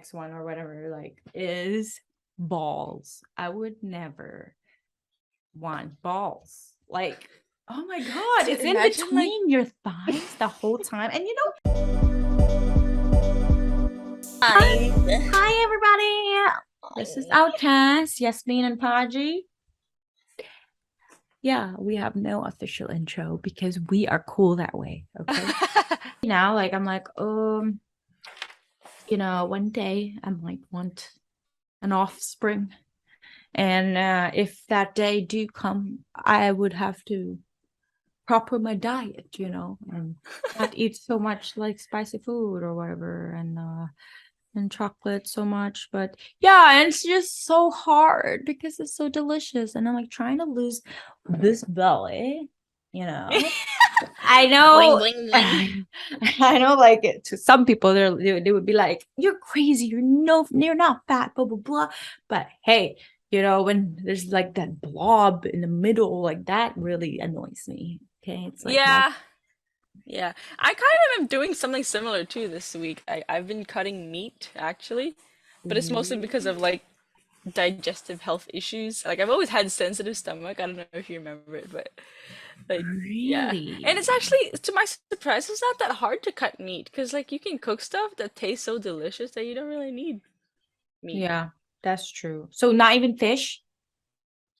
next one or whatever, like, is balls. I would never want balls. Like, oh my God, it's in between your thighs the whole time. And hi everybody. This is Outcasts, Yasmin and Paddy. Yeah, we have no official intro because we are cool that way. Okay. Now, like, I'm like, one day I might want an offspring. And if that day do come, I would have to proper my diet, and not eat so much like spicy food or whatever, and chocolate so much. But yeah, and it's just so hard because it's so delicious, and I'm like trying to lose this belly, I know. Bling, bling, bling. I know, like, to some people they would be like, you're crazy, you're not fat, blah blah blah. But hey, when there's like that blob in the middle, like that really annoys me. Okay, it's like, yeah. I kind of am doing something similar too this week. I've been cutting meat actually, but it's mostly because of like digestive health issues. Like I've always had sensitive stomach. I don't know if you remember it, but like yeah. really, And it's actually, to my surprise, it's not that hard to cut meat because like you can cook stuff that tastes so delicious that you don't really need meat. yeah, that's true. So not even fish.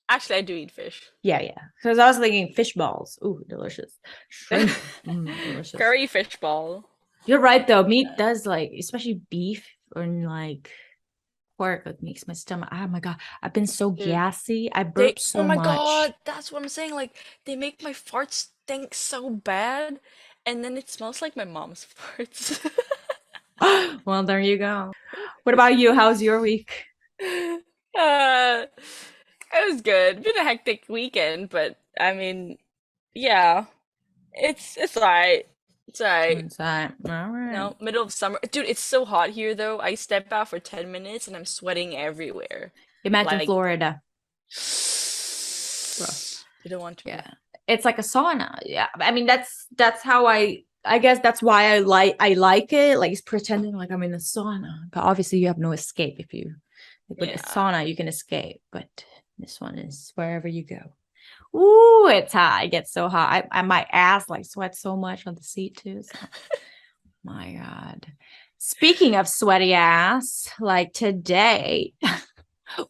Actually, I do eat fish. Yeah, because I was thinking fish balls. Ooh, delicious. Shrimp. Delicious. Curry fish ball. You're right though. Meat does, like, especially beef or like pork, it makes my stomach. Oh my God, I've been so gassy. I burp so much. Oh my God, that's what I'm saying. Like they make my farts stink so bad, and then it smells like my mom's farts. Well, there you go. What about you? How's your week? It was good. Been a hectic weekend, but I mean, yeah, it's alright. It's alright. Inside. All right. No, middle of summer. Dude, it's so hot here though. I step out for 10 minutes and I'm sweating everywhere. Imagine Like, Florida. Bro. You don't want to. Yeah. It's like a sauna. Yeah. I mean, that's how I guess that's why I like it. Like, it's pretending like I'm in a sauna. But obviously you have no escape if you with a sauna, you can escape. But this one is wherever you go. Ooh, it's hot. It gets so hot. I my ass like sweats so much on the seat too. So. My God. Speaking of sweaty ass, like today,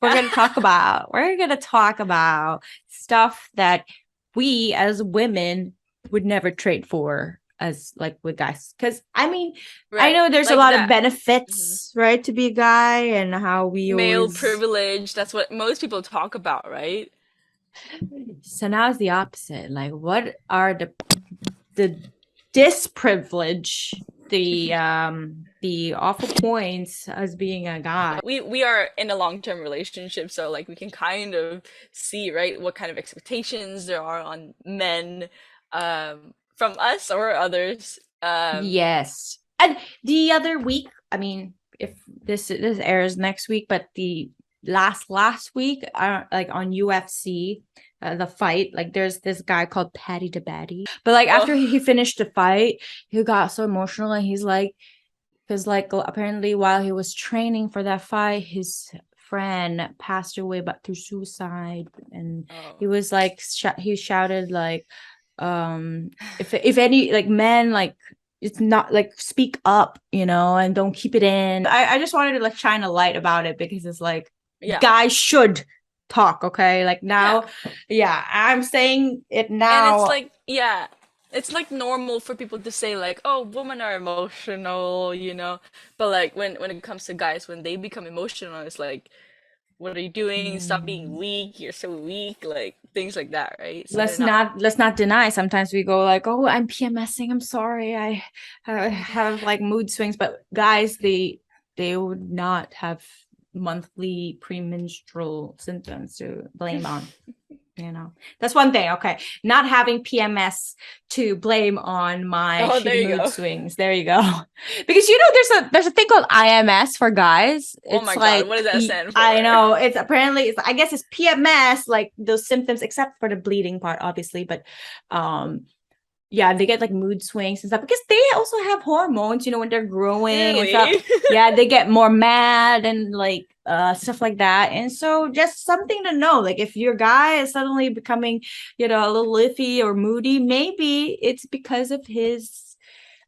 we're gonna talk about stuff that we as women would never trade for as like with guys. Because I mean, I know there's like a lot that. of benefits, right, to be a guy, and how we Male always... privilege. That's what most people talk about, right? So now it's the opposite. Like, what are the disprivilege, the awful points as being a guy? We are in a long-term relationship, so like we can kind of see, right, what kind of expectations there are on men from us or others. Yes. And the other week, I mean, if this airs next week, but the last week, like on UFC, the fight, like there's this guy called Paddy the Baddy, but like after he finished the fight, he got so emotional, and he's like, because like apparently while he was training for that fight, his friend passed away but through suicide, and he was like he shouted like, if any like men, like, it's not like, speak up, and don't keep it in. I just wanted to like shine a light about it, because it's like, guys should talk, okay? Like now, I'm saying it now. And it's like, it's like normal for people to say like, oh, women are emotional, but like when it comes to guys, when they become emotional, it's like, what are you doing? Stop being weak. You're so weak. Like things like that, right? So let's not deny. Sometimes we go like, oh, I'm PMSing. I'm sorry. I have like mood swings. But guys, they would not have monthly premenstrual symptoms to blame on. That's one thing. Okay, not having PMS to blame on my shitty mood swings. There you go. Because there's a thing called IMS for guys. Oh my God, what does that stand for? I know, it's apparently, I guess it's PMS, like those symptoms, except for the bleeding part, obviously. But yeah, they get like mood swings and stuff because they also have hormones, when they're growing and stuff. Really? Yeah, they get more mad and like stuff like that. And so just something to know, like if your guy is suddenly becoming, a little iffy or moody, maybe it's because of his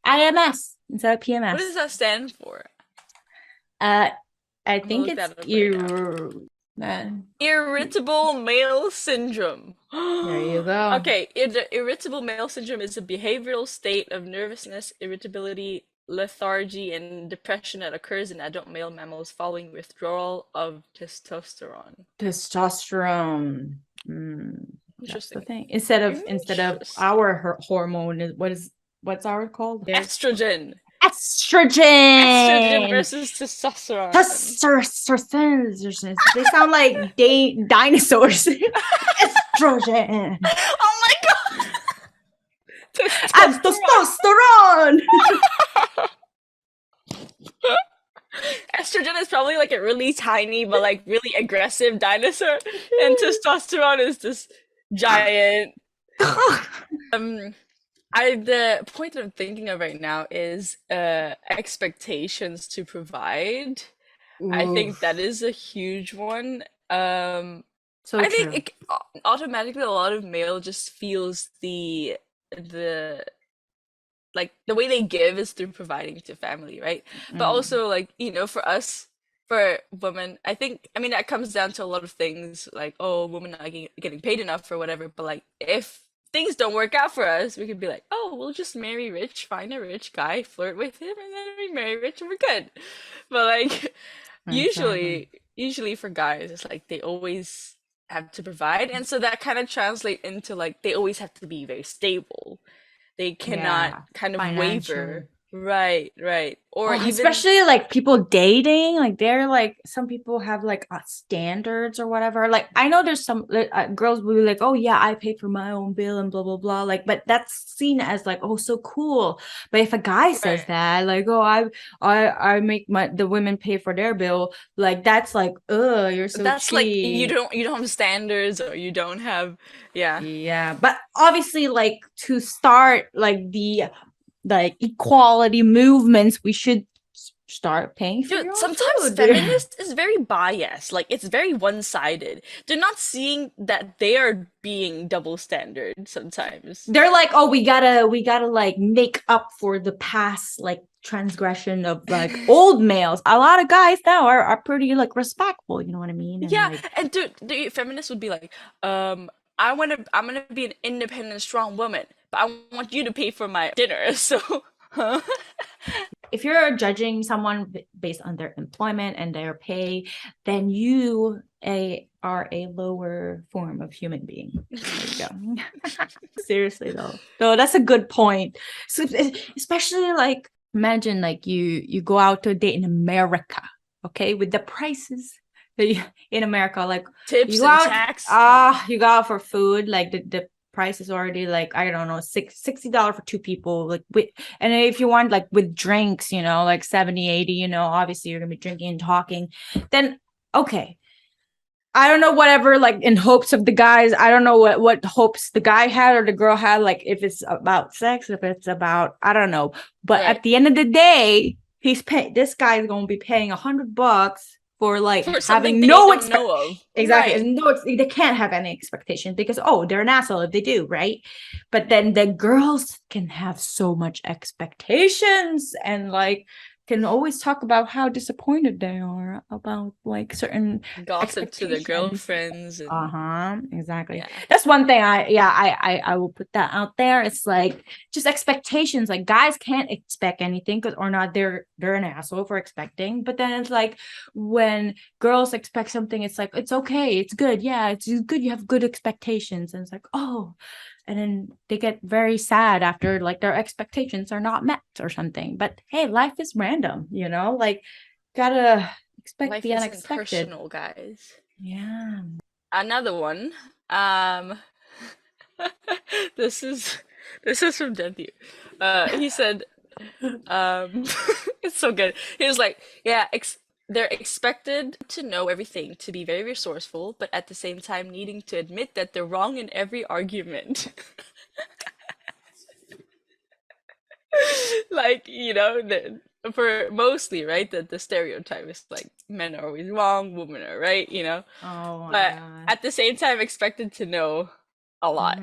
IMS instead of What does PMS. that stand for? I I'm gonna think look it's that up right now. Irritable male syndrome. there you go. Okay, irritable male syndrome is a behavioral state of nervousness, irritability, lethargy, and depression that occurs in adult male mammals following withdrawal of testosterone. Testosterone. That's the Interesting. thing. Instead of Interesting. our hormone, what's ours called? Estrogen. Estrogen Estrogen. versus testosterone. Testosterone. They sound like dinosaurs. Estrogen Oh my god! and Testosterone. testosterone. Estrogen is probably like a really tiny but like really aggressive dinosaur, and testosterone is this giant. The point that I'm thinking of right now is expectations to provide. I think that Oof. is a huge one. So I think true. it, automatically a lot of male just feels the like the way they give is through providing to family, right? But Mm. also like, for us, for women, I mean that comes down to a lot of things like, oh, women not getting paid enough or whatever. But like if things don't work out for us, we could be like, oh, we'll just marry rich, find a rich guy, flirt with him, and then we marry rich and we're good. But like Exactly. usually for guys, it's like they always have to provide, and so that kind of translate into like they always have to be very stable. They cannot Yeah. kind of Financially. waver. Right, right. Or Oh, even especially like people dating, like they're like some people have like standards or whatever. Like I know there's some girls will be like, "Oh yeah, I pay for my own bill and blah blah blah." Like, but that's seen as like, "Oh, so cool." But if a guy says right. that, like, "Oh, I make the women pay for their bill," like that's like, "Ugh, you're so That's like cheap." you don't have standards, or you don't have, yeah. Yeah, but obviously, like to start like the equality movements, we should start paying for Dude, your own sometimes food. feminist is very biased. Like it's very one-sided. They're not seeing that they are being double standard sometimes. They're like, oh, we gotta like make up for the past like transgression of like old males. A lot of guys now are pretty like respectful, you know what I mean? And Yeah, like, and dude, the feminists would be like, I'm gonna be an independent, strong woman, but I want you to pay for my dinner. So, huh? if you're judging someone based on their employment and their pay, then you are a lower form of human being. There you go. Seriously though, that's a good point. So, especially like imagine like you go out to a date in America, okay, with the prices in America, like you Tips go and out, tax. Come on. you go out for food, like the price is already like I don't know, $60 for two people, like with, and if you want like with drinks, like 70, 80, obviously you're gonna be drinking and talking, then okay. I don't know, whatever, like in hopes of the guys. I don't know what hopes the guy had or the girl had, like if it's about sex, if it's about, I don't know. But Right. at the end of the day, this guy is gonna be paying $100 for like For something having they no don't expect know of. exactly, Right. they can't have any expectation because they're an asshole if they do, right? But then the girls can have so much expectations and like can always talk about how disappointed they are about like certain Gossip to their expectations. girlfriends and Uh-huh, exactly. yeah. That's one thing I will put that out there. It's like just expectations. Like guys can't expect anything because or not they're an asshole for expecting. But then it's like when girls expect something, it's like it's okay, it's good. Yeah, it's good. You have good expectations. And it's like, oh, and then they get very sad after like their expectations are not met or something. But hey, life is random, like gotta expect Life the isn't unexpected. personal, guys. Yeah. Another one. Um, this is this is from Matthew. He said, it's so good. He was like, yeah, they're expected to know everything, to be very resourceful, but at the same time needing to admit that they're wrong in every argument. Like, for mostly, right, the stereotype is like men are always wrong, women are right, Oh my but God. at the same time expected to know a lot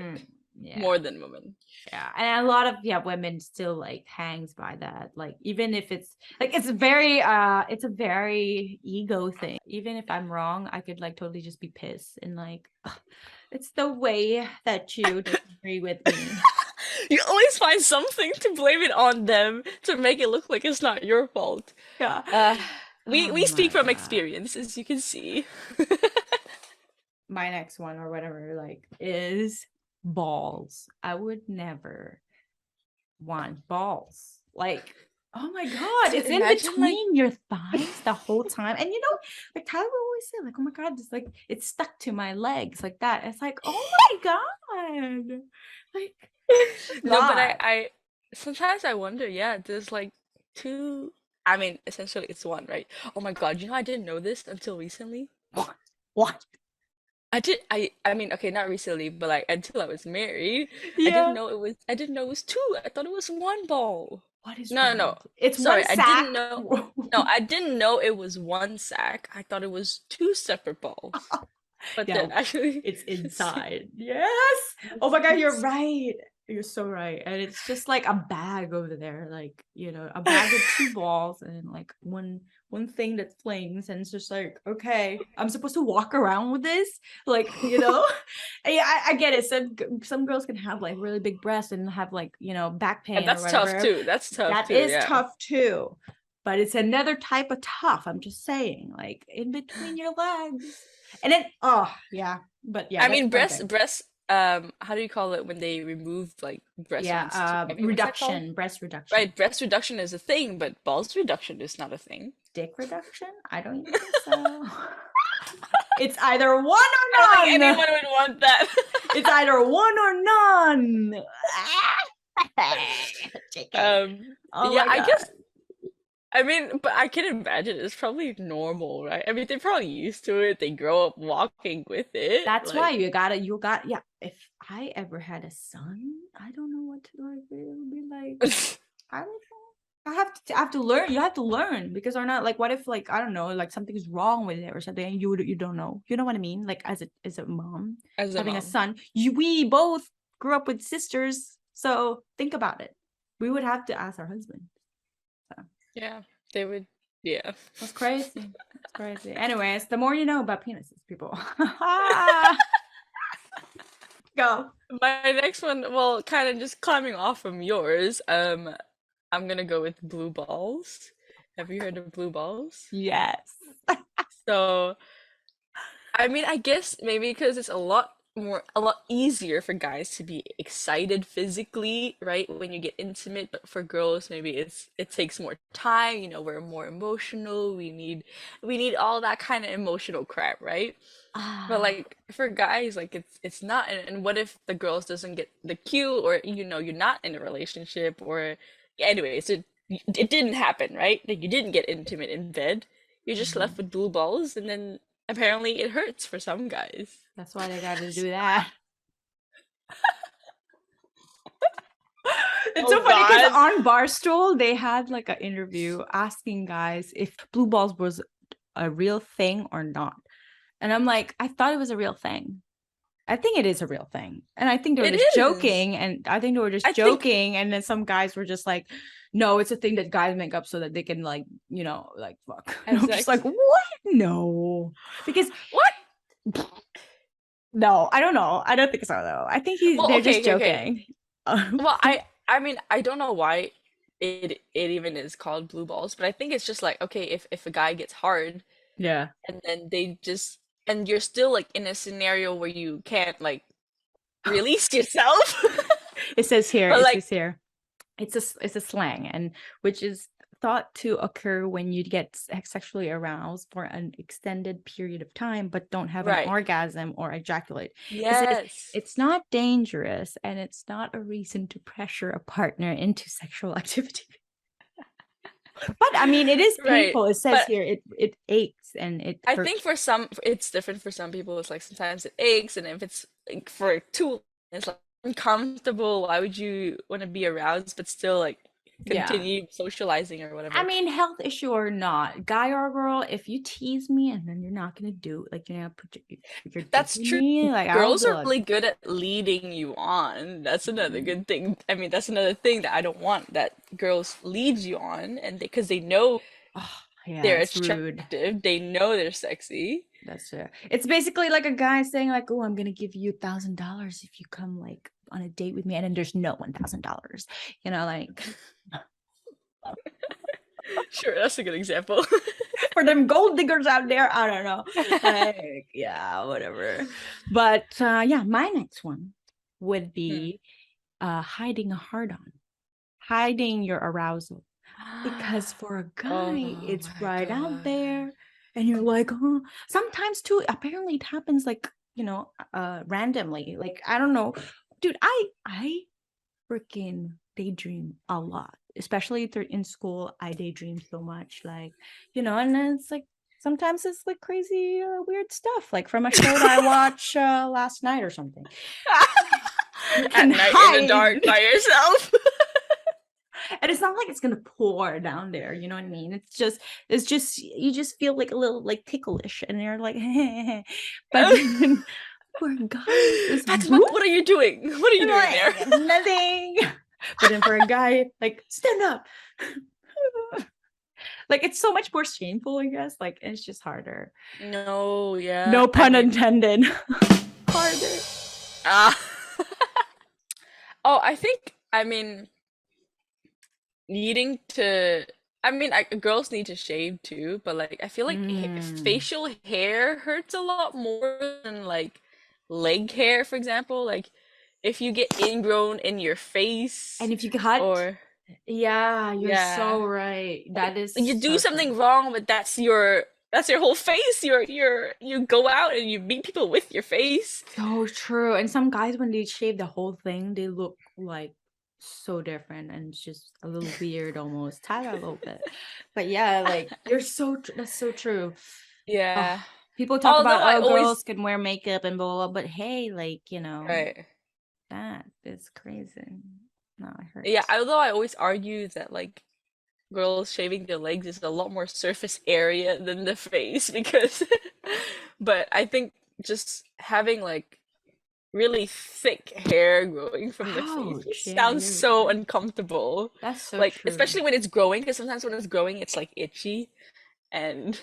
Yeah. more than women. Yeah. And a lot of women still like hangs by that. Like even if it's like it's a very ego thing. Even if I'm wrong, I could like totally just be pissed and like ugh, it's the way that you disagree with me. You always find something to blame it on them to make it look like it's not your fault. Yeah. Uh, we Oh we speak my from God. experience, as you can see. My next one or whatever like is balls. I would never want balls. Like, oh my God, To it's in imagine, like, between your thighs the whole time. And like Tyler would always say, like, oh my God, it's like it's stuck to my legs like that. It's like, oh my God. Like, it's no, but I, not. I sometimes I wonder, yeah, there's like two, I mean, essentially it's one, right? Oh my God, I didn't know this until recently. What? What? I mean, okay, not recently, but like until I was married, Yeah. I didn't know it was two. I thought it was one ball. What is No, no, wrong no. with you? It's one Sorry, I didn't sack. know. No, I didn't know it was one sack. I thought it was two separate balls. But Yeah, then actually, it's it's, inside. Yes. Oh my God, you're right. You're so right. And it's just like a bag over there, like, a bag with two balls and like one thing that flings. And it's just like, okay, I'm supposed to walk around with this. Like, yeah, I get it. Some girls can have like really big breasts and have like, back and pain or that's tough whatever. too. That's tough That too. is Yeah. tough too. But it's another type of tough. I'm just saying, like in between your legs. And then, oh yeah, but yeah, I that's mean, one thing. breast. How do you call it when they remove like breast Yeah, ones too? I mean, what's that called? breast reduction, Right, breast reduction is a thing, but balls reduction is not a thing. dick reduction. I don't even think so. It's either one I don't think or none. anyone would want that. It's either one or none. JK. Oh Yeah, my I God. guess. I mean, but I can imagine it's probably normal, right? I mean, they're probably used to it. They grow up walking with it. That's why Like, yeah. If I ever had a son, I don't know what to do. It would be like, I don't know. I have to learn. You have to learn because or not like what if like I don't know like something's wrong with it or something and you don't know. You know what I mean? Like as a mom as a having a mom. son, we both grew up with sisters, so think about it. We would have to ask our husband. So Yeah, they would. Yeah. that's crazy. That's crazy. Anyways, the more you know about penises, people. Go. My next one, well, kind of just climbing off from yours. I'm gonna go with blue balls. Have you heard of blue balls? Yes. So, I mean, I guess maybe because it's a lot easier for guys to be excited physically, right? When you get intimate, but for girls, maybe it takes more time, we're more emotional. We need all that kind of emotional crap, right? But Ah. like for guys, like it's not, and what if the girls doesn't get the cue, or you're not in a relationship, or anyways, it didn't happen, right? Like you didn't get intimate in bed. You're just left Mhm. with blue balls, and then apparently it hurts for some guys. That's why they got to do that. It's Oh so funny because God. on Barstool they had like an interview asking guys if blue balls was a real thing or not. And I'm like, I thought it was a real thing. I think it is a real thing. And I think they were It just is. joking. And I think they were just I think joking. And then some guys were just like, no, it's a thing that guys make up so that they can like, like fuck. And have I'm just like, sex. what? No. Because What? no, I don't know. I don't think so though. I think Well, they're okay, just okay, okay. joking. Well, I mean, I don't know why it even is called blue balls, but I think it's just like, okay, if a guy gets hard, Yeah. and then and you're still like in a scenario where you can't like release yourself. It says here, But like, it's a slang and which is thought to occur when you get sexually aroused for an extended period of time but don't have an right. orgasm or ejaculate. It says Yes. it's not dangerous and it's not a reason to pressure a partner into sexual activity. But I mean, it is Right. painful. It says But here it aches and it I think hurts. for some it's different for some people. It's like sometimes it aches, and if it's like for too it's like uncomfortable, why would you want to be aroused but still like Yeah. continue socializing or I whatever. mean, health issue or not, guy or girl, if you tease me and then you're not gonna do like put your dick That's in true. me, like I'll Girls be are like, really good at leading you on. That's another good thing. I mean, that's another thing that I don't want, that girls lead you on, and because they know oh yeah, they're it's rude. attractive, they know they're sexy. That's it. It's basically like a guy saying like, "Oh, I'm gonna give you $1,000 if you come like on a date with me," and then there's no $1,000. Like Sure, that's a good example. for them gold diggers out there. I don't know. Like, yeah, whatever. But yeah, my next one would Hmm. be hiding a hard on, hiding your arousal. Because for a guy, Oh it's my right out God. there. And you're like, oh, sometimes too, apparently it happens like, randomly. Like, I don't know. Dude, I freaking daydream a lot, especially in school. I daydream so much, like, and then it's like sometimes it's like crazy, weird stuff, like from a show that I watch last night or something. You At can night in the hide, dark by yourself. and it's not like it's gonna pour down there. You know what I mean? It's just you just feel like a little like ticklish, and you're like, but then for a guy, it's That's boop, what are you doing? What are you and doing there? like nothing. But then for a guy, like stand up. Like it's so much more shameful, I guess. Like it's just harder. No, yeah. No I pun mean, intended. Harder. ah. Oh, I mean, needing to, girls need to shave too, but like, I feel like Mm. facial hair hurts a lot more than like leg hair, for example. Like, if you get ingrown in your face, And if you cut, or yeah, you're yeah, so right. That is you do so true. something wrong, but that's your whole face. You go out and you meet people with your face. So true. And some guys, when they shave the whole thing, they look like so different and it's just a little weird almost. Tired a little bit. But yeah, like that's so true. Oh, Yeah. people talk about, Although I oh, always girls can wear makeup and blah, blah, but hey, like, right. that is crazy. No, it Yeah, hurts. although I always argue that like girls shaving their legs is a lot more surface area than the face because but I think just having like really thick hair growing from the face Ouch. just Yeah, sounds you're so right. uncomfortable. That's so Like true. especially when it's growing, because sometimes when it's growing it's like itchy and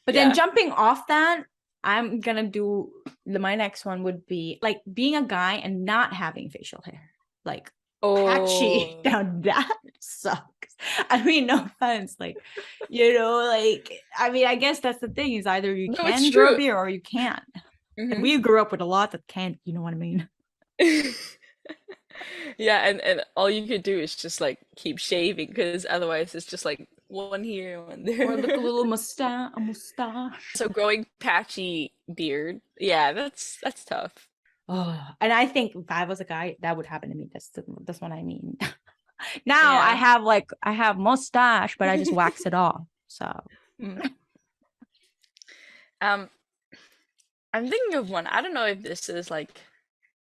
But then yeah. jumping off that, I'm gonna do my next one would be like being a guy and not having facial hair. Like patchy. Oh, Now that sucks. I mean, no offense. Like, like I mean, I guess that's the thing is either you no, it's can grow a true. beard or you can't. And Hmm. we grew up with a lot that can't, you know what I mean? Yeah, and all you could do is just like keep shaving because otherwise it's just like one here, one Or like a there. little mustache, a mustache. So growing patchy beard, yeah, that's tough. Oh, and I think if I was a guy, that would happen to me. That's what I mean. Now Yeah. I have mustache, but I just wax it off. So Mm. Um, I'm thinking of one. I don't know if this is like,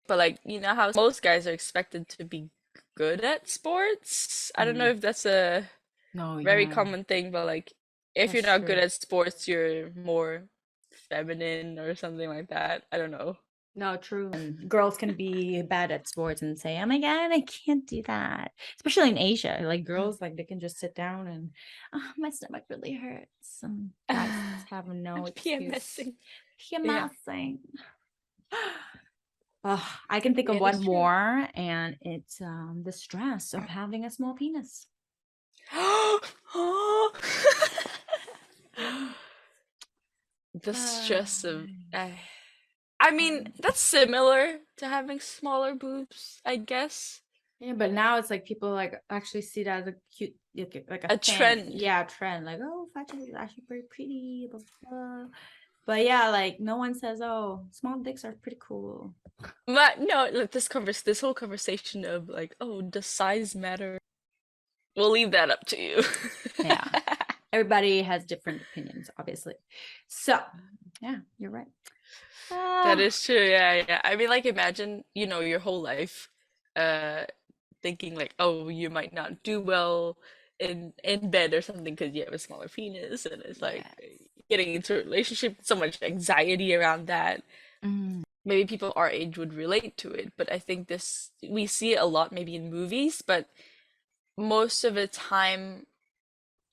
but like you know how most guys are expected to be good at sports. I don't know mm, if that's a no, very yeah, common thing, but like if you're that's not good true. at sports, you're more feminine or something like that. I don't know. No, true. And girls can be bad at sports and say, "Oh my God, I can't do that." Especially in Asia, like girls, like they can just sit down and, oh, my stomach really hurts. And guys have no I'm excuse. PMSing. Yeah, PMSing. I can think of yeah, that's one true. more, and it's the stress of having a small penis. The Uh, stress of I mean, that's similar to having smaller boobs, I guess. yeah, but now it's like people like actually see that as a cute, like a A thing. trend. Yeah, trend. Like, oh, fat chick is actually very pretty. Blah, blah, blah. But yeah, like no one says, oh, small dicks are pretty cool. But no, like this whole conversation of like, oh, does size matter? We'll leave that up to you. Yeah, everybody has different opinions, obviously. So, yeah, you're right. That Ah, is true. Yeah, yeah. I mean, like, imagine, your whole life, uh, thinking like, oh, you might not do well in bed or something because you have a smaller penis, and it's like Yes. getting into a relationship, so much anxiety around that. Mm, Maybe people our age would relate to it, but I think this we see it a lot maybe in movies, but most of the time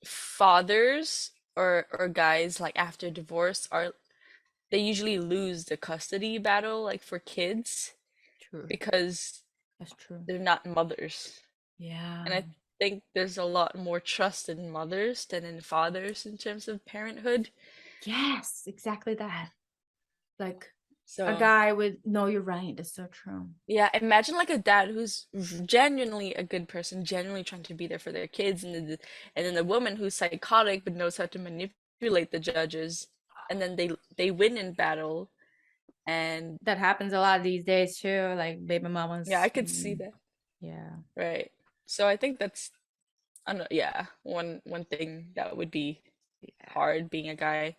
fathers or guys like after divorce are they usually lose the custody battle like for kids true. because That's true. they're not mothers. Yeah. And I think there's a lot more trust in mothers than in fathers in terms of parenthood. Yes, exactly that. Like a So, guy with no, you're right. That's so true. yeah, imagine like a dad who's genuinely a good person, genuinely trying to be there for their kids, and then the woman who's psychotic but knows how to manipulate the judges, and then they win in battle. And That happens a lot these days too. Like baby yeah, I mamas. could see that. Yeah. Right. So I think that's, I don't know, yeah, one thing that would be Yeah. hard being a guy.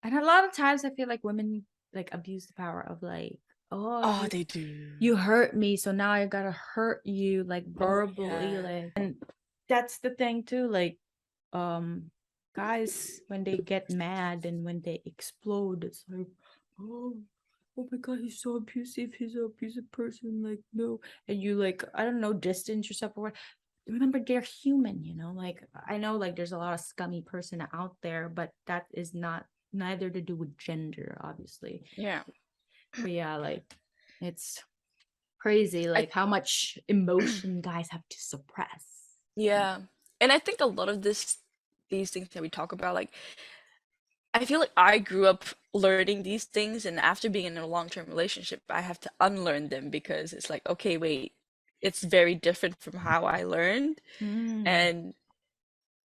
And a lot of times I feel like women like abuse the power of like, oh, Oh, they do. you hurt me, so now I gotta hurt you like Oh, verbally, yeah. like, and that's the thing too, like guys when they get mad and when they explode, it's like, oh, oh my god, he's so abusive, he's an abusive person, like no, and you like, I don't know, distance yourself or what. Remember, they're human, you know, like I know like there's a lot of scummy person out there, but that is not neither to do with gender, obviously. Yeah. But yeah, like it's crazy I like how much emotion guys have to suppress. yeah. And I think a lot of these things that we talk about, like I feel like I grew up learning these things, and after being in a long-term relationship, I have to unlearn them because it's like, okay, wait, it's very different from how I learned. Mm, And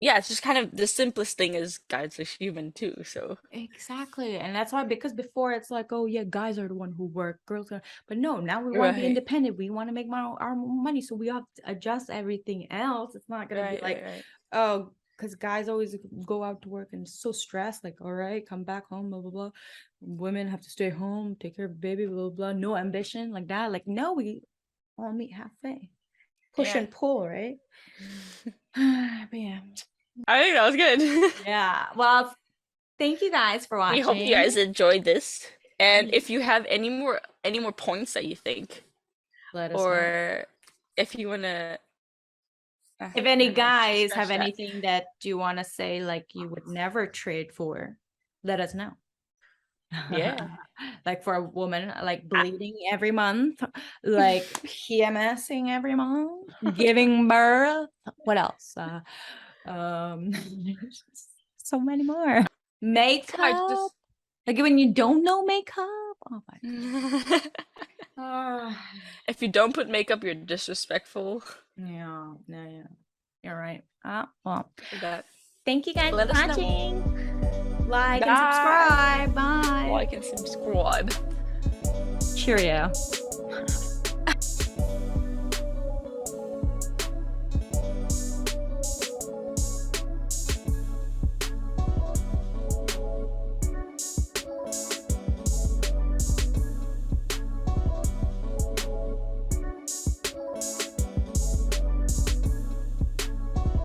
yeah, it's just kind of the simplest thing is guys are human too. So exactly. And that's why, because before it's like, oh yeah, guys are the one who work, girls are, but no, now we want to be right, independent, we want to make our money, so we have to adjust everything else. It's not gonna be right, like, right, right. oh, because guys always go out to work and so stressed, like, all right, come back home, blah blah blah, women have to stay home, take care of baby, blah blah blah, no ambition like that, like no, we all meet halfway, push Yeah. and pull, right? But yeah. I think that was good. Yeah. Well, thank you guys for We hope you watching. guys enjoyed this. And Yeah. if you have any more points that you think, Let us know. or if you wanna If any never mind, guys scratch have that. anything that you want to say, like you would never trade for, let us know. Yeah. Like for a woman, like I- bleeding every month, like PMSing every month, giving birth. What else? Um, so many more. I Makeup. just Like when you don't know makeup. Oh my god. if you don't put makeup, you're disrespectful. Yeah, yeah. You're right. Well, That thank you guys let for us know. watching. Like and Bye. subscribe. Bye. Like and subscribe. Cheerio.